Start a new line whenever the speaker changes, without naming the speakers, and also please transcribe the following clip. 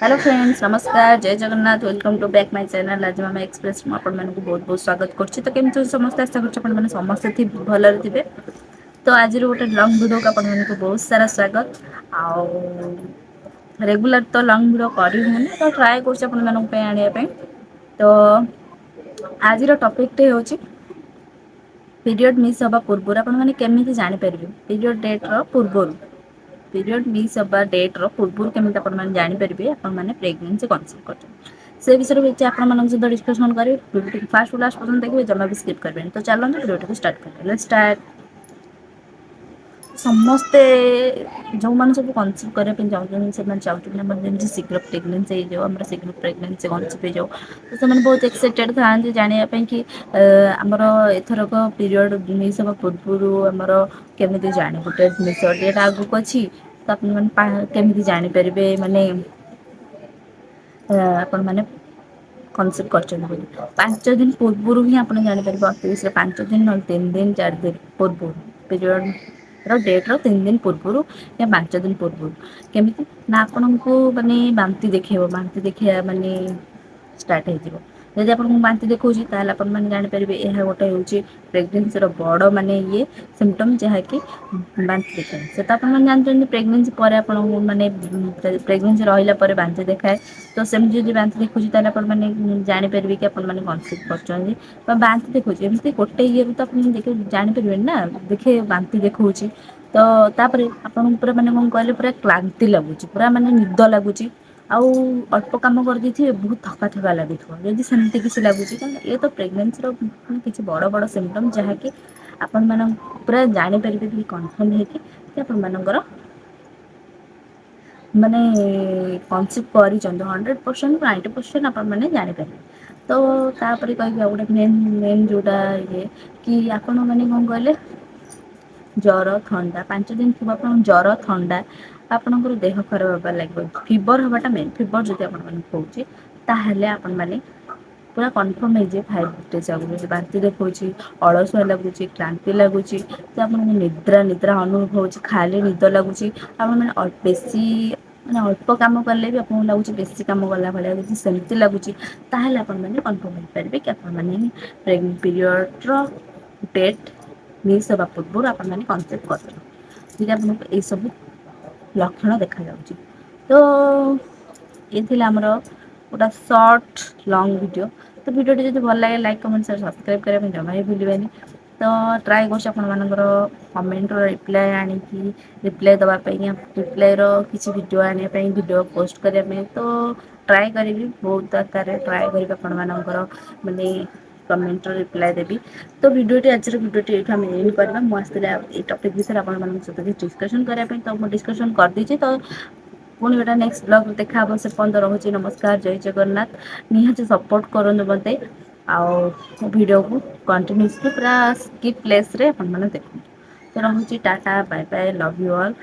Hello friends नमस्कार जय Jagannath welcome to back my channel आज मामा एक्सप्रेस ମୁଁ ଆପଣମାନଙ୍କୁ ବହୁତ ବହୁତ ସ୍ୱାଗତ କରୁଛି ତ କେମିତି ସମସ୍ତେ ଆଶା କରୁଛି ଆପଣମାନେ ସମସ୍ତେ ଭଲରେ ଥିବେ ତ ଆଜିର ଗୋଟେ ଲଙ୍ଗ୍ ଭିଡ଼ିଓକୁ ଆପଣମାନଙ୍କୁ ବହୁତ ସାରା ସ୍ୱାଗତ ଆଉ ରେଗୁଲାର ତ ଲଙ୍ଗ୍ ଭିଡ଼ିଓ କରି ହେଉନି ତ ଟ୍ରାଏ କରୁଛି ଆପଣମାନଙ୍କ ପାଇଁ ଆଣିବା ପାଇଁ ତ ଆଜିର ଟପିକଟି ହେଉଛି ପିରିୟଡ଼ ମିସ୍ ହେବା ପୂର୍ବରୁ ଆପଣମାନେ କେମିତି ଜାଣିପାରିବେ ପିରିୟଡ଼ ଡେଟ୍ର ପୂର୍ବରୁ ପିରିୟଡ଼ ମିସ୍ ହେବା ଡେଟ୍ର ପୂର୍ବରୁ କେମିତି ଆପଣମାନେ ଜାଣିପାରିବେ ଆପଣମାନେ ପ୍ରେଗନେନ୍ସି କନସିଭ୍ କରିଛନ୍ତି ସେ ବିଷୟରେ କିଛି ଆପଣମାନଙ୍କ ସହିତ ଡିସ୍କସନ୍ କରିବେ ଭିଡ଼ିଓଟିକୁ ଫାଷ୍ଟରୁ ଲାଷ୍ଟ ପର୍ଯ୍ୟନ୍ତ ଦେଖିବେ ଜମା ବି ସ୍କିପ୍ କରିବେନି ତ ଚାଲନ୍ତୁ ଭିଡ଼ିଓଟିକୁ ଷ୍ଟାର୍ଟ କରିବା ଲେଟ୍ସ ଷ୍ଟାର୍ଟ ସମସ୍ତେ ଯେଉଁମାନେ ସବୁ କନସିଭ୍ କରିବା ପାଇଁ ଚାହୁଁଛନ୍ତି ସେମାନେ ଚାହୁଁଛନ୍ତି ଆମର ଯେମିତି ଶୀଘ୍ର ପ୍ରେଗନେନ୍ସି ହେଇଯାଉ ଆମର ଶୀଘ୍ର ପ୍ରେଗନେନ୍ସି କନସିଭ୍ ହେଇଯାଉ ତ ସେମାନେ ବହୁତ ଏକ୍ସାଇଟେଡ଼୍ ଥାଆନ୍ତି ଜାଣିବା ପାଇଁ କି ଆମର ଏଥରକ ପିରିୟଡ଼ ମିସ୍ ହେବା ପୂର୍ବରୁ ଆମର କେମିତି ଜାଣିବୁ ଡେଟ୍ ମିସ୍ ହେବା ଡେଟ୍ ଆଗକୁ ଅଛି ତ ଆପଣମାନେ କେମିତି ଜାଣିପାରିବେ ମାନେ ଆପଣମାନେ କନସିଭ୍ କରିଛନ୍ତି ବୋଲି 5 ଦିନ ପୂର୍ବରୁ ହିଁ ଆପଣ ଜାଣିପାରିବେ ଅତିବେଶୀରେ 5 ଦିନ ନହେଲେ 3 ଦିନ 4 ଦିନ ପୂର୍ବରୁ ପିରିୟଡ଼ର ଡେଟ୍ର 3 ଦିନ ପୂର୍ବରୁ या 5 ଦିନ ପୂର୍ବରୁ କେମିତି ନା ଆପଣଙ୍କୁ ମାନେ ବାନ୍ତି ଦେଖେଇବା ମାନେ ଷ୍ଟାର୍ଟ ହେଇଯିବ ଯଦି ଆପଣଙ୍କୁ ବାନ୍ତି ଦେଖାଉଛି ତାହେଲେ ଆପଣମାନେ ଜାଣିପାରିବେ ଏହା ଗୋଟେ ହେଉଛି ପ୍ରେଗନେନ୍ସିର ବଡ଼ ମାନେ ସିମ୍ପଟମ୍ ଯାହାକି ବାନ୍ତି ଦେଖାଏ ସେଟା ଆପଣମାନେ ଜାଣିଛନ୍ତି ପ୍ରେଗନେନ୍ସି ପରେ ଆପଣଙ୍କୁ ମାନେ ପ୍ରେଗନେନ୍ସି ରହିଲା ପରେ ବାନ୍ତି ଦେଖାଏ ତ ସେମିତି ଯଦି ବାନ୍ତି ଦେଖାଉଛି ତାହେଲେ ଆପଣମାନେ ଜାଣିପାରିବେ କି ଆପଣମାନେ କନସିଭ୍ କରିଛନ୍ତି ବା ବାନ୍ତି ଦେଖାଉଛି ଏମିତି ଗୋଟେ ଇଏରୁ ତ ଆପଣ ଜାଣିପାରିବେନି ନା ବାନ୍ତି ଦେଖାଉଛି ତ ତାପରେ ଆପଣଙ୍କୁ ପୁରା ମାନେ କଣ କହିଲେ ପୁରା କ୍ଳାନ୍ତି ଲାଗୁଛି ପୁରା ମାନେ ନିଦ ଲାଗୁଛି ଆଉ ଅଳ୍ପ କାମ କରିଦେଇଥିବେ ବହୁତ ଥକା ଲାଗୁଥିବ ଯଦି ସେମିତି କିଛି ଲାଗୁଛି କାରଣ ଏ ତ ପ୍ରେଗନେନ୍ସିର କିଛି ବଡ଼ ବଡ଼ ସିମ୍ପଟମ୍ ଯାହାକି ଆପଣମାନଙ୍କୁ ପୁରା ଜାଣିପାରିବେ କି କନଫର୍ମ ହେଇକି ଯେ ଆପଣମାନଙ୍କର ମାନେ କନସିଭ୍ କରିଛନ୍ତି 100% 90% ଆପଣମାନେ ଜାଣିପାରିବେ ତ ତାପରେ କହିବି ଆଉ ଗୋଟେ ମେନ୍ ଯେଉଁଟା କି ଆପଣ ମାନେ କଣ କହିଲେ ଜର ଥଣ୍ଡା 5 ଦିନ ଥିବ ଆପଣଙ୍କ ଜର ଥଣ୍ଡା ଆପଣଙ୍କର ଦେହ ଖରାପ ହେବାର ଲାଗିବ ଫିଭର ହେବାଟା ମେନ୍ ଫିଭର ଯଦି ଆପଣମାନଙ୍କୁ ହେଉଛି ତାହେଲେ ଆପଣମାନେ ପୁରା କନଫର୍ମ ହେଇଯିବେ 5 ଡେଜ୍ ଆଗରୁ ଯଦି ବାନ୍ତି ଦେଖାଉଛି ଅଳସୁଆ ଲାଗୁଛି କ୍ଳାନ୍ତି ଲାଗୁଛି ତ ଆପଣଙ୍କୁ ନିଦ୍ରା ଅନୁଭବ ହେଉଛି ଖାଲି ନିଦ ଲାଗୁଛି ଆପଣମାନେ ବେଶୀ ମାନେ ଅଳ୍ପ କାମ କଲେ ବି ଆପଣଙ୍କୁ ଲାଗୁଛି ବେଶୀ କାମ କଲା ଭଳିଆ ଯଦି ସେମିତି ଲାଗୁଛି ତାହେଲେ ଆପଣମାନେ କନଫର୍ମ ହେଇପାରିବେ କି ଆପଣମାନେ ପିରିୟଡ଼ର ଡେଟ୍ ମିସ୍ ହେବା ପୂର୍ବରୁ ଆପଣମାନେ କନସିଭ୍ କରିଛନ୍ତି ଯଦି ଆପଣଙ୍କୁ ଏଇସବୁ ଲକ୍ଷଣ ଦେଖାଯାଉଛି ତ ଏ ଥିଲା ଆମର ଗୋଟେ ସର୍ଟ ଲଙ୍ଗ୍ ଭିଡ଼ିଓ ତ ଭିଡ଼ିଓଟି ଯଦି ଭଲ ଲାଗେ ଲାଇକ୍ କମେଣ୍ଟ ସେୟାର ସବସ୍କ୍ରାଇବ୍ କରିବା ପାଇଁ ଜମା ବି ଭୁଲିବେନି ତ ଟ୍ରାଏ କରୁଛି ଆପଣମାନଙ୍କର କମେଣ୍ଟର ରିପ୍ଲାଏ ଦେବା ପାଇଁ ରିପ୍ଲାଏର କିଛି ଭିଡ଼ିଓ ଆଣିବା ପାଇଁ ଭିଡ଼ିଓ ପୋଷ୍ଟ କରିବା ପାଇଁ ତ ଟ୍ରାଏ କରିବି ବହୁତ ଆକାରରେ ଟ୍ରାଏ କରିବି ଆପଣମାନଙ୍କର ମାନେ କମେଣ୍ଟର ରିପ୍ଲାଏ ଦେବି ତ ଆଜିର ଭିଡ଼ିଓଟି ଏଇଠୁ ଆମେ ଏଣ୍ଡ କରିବା ମୁଁ ଆସିଥିଲି ଏଇ ଟପିକ୍ ବିଷୟରେ ଆପଣମାନଙ୍କ ସହିତ କିଛି ଡିସ୍କସନ୍ କରିବା ପାଇଁ ତ ମୁଁ ଡିସ୍କସନ୍ କରିଦେଇଛି ତ ପୁଣି ଗୋଟେ ନେକ୍ସଟ ବ୍ଲଗ୍ ଦେଖାହେବ ସେ ପର୍ଯ୍ୟନ୍ତ ରହୁଛି ନମସ୍କାର ଜୟ ଜଗନ୍ନାଥ ନିହାତି ସପୋର୍ଟ କରନ୍ତୁ ମୋତେ ଆଉ ଭିଡ଼ିଓକୁ କଣ୍ଟିନ୍ୟୁସଲି ପୁରା ସ୍କିପ୍ ପ୍ଲେସ୍ରେ ଆପଣମାନେ ଦେଖନ୍ତୁ ତ ରହୁଛି tata bye bye love you all.